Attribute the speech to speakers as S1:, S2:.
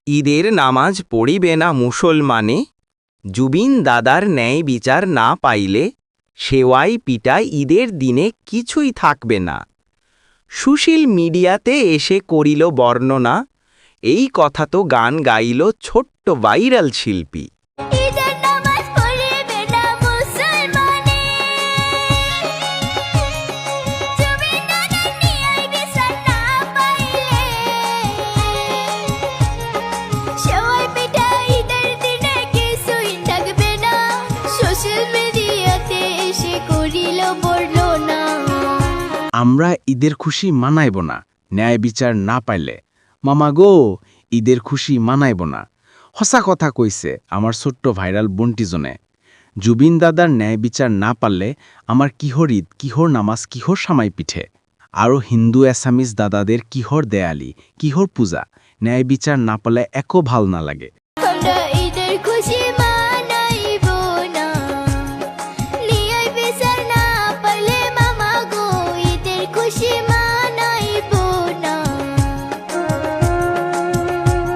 S1: ঈদের নামাজ পড়িবে না মুসলমানে, জুবিন দাদার ন্যায় বিচার না পাইলে সেওয়াই পিটায় ঈদের দিনে কিছুই থাকবে না। সুশীল মিডিয়াতে এসে করিল বর্ণনা, এই কথা তো গান গাইল ছোট্ট ভাইরাল শিল্পী।
S2: ঈদের নামাজ পড়িবে না মুসলমানে, জুবিন দাদার ন্যায় বিচার না পাইলে সেওয়াই পিটায় ঈদের দিনে কিছুই থাকবে না। সোশ্যাল মিডিয়াতে এসে করিল বর্ণনা।
S3: আমরা ঈদের খুশি মানাইব না ন্যায় বিচার না পাইলে। মামা গো, ঈদের খুশি মানাইব না। হসা কথা কইছে আমার ছোট্ট ভাইরাল বন্টিজনে। জুবিন দাদার ন্যায় বিচার না পারলে আমার কিহর ঈদ, কিহর নামাজ, কিহর সামাই পিঠে। আরও হিন্দু অ্যাসামিস দাদাদের কিহর দেয়ালি, কিহর পূজা। ন্যায় বিচার না পালে একও ভাল না লাগে।
S2: আমরা ঈদের খুশি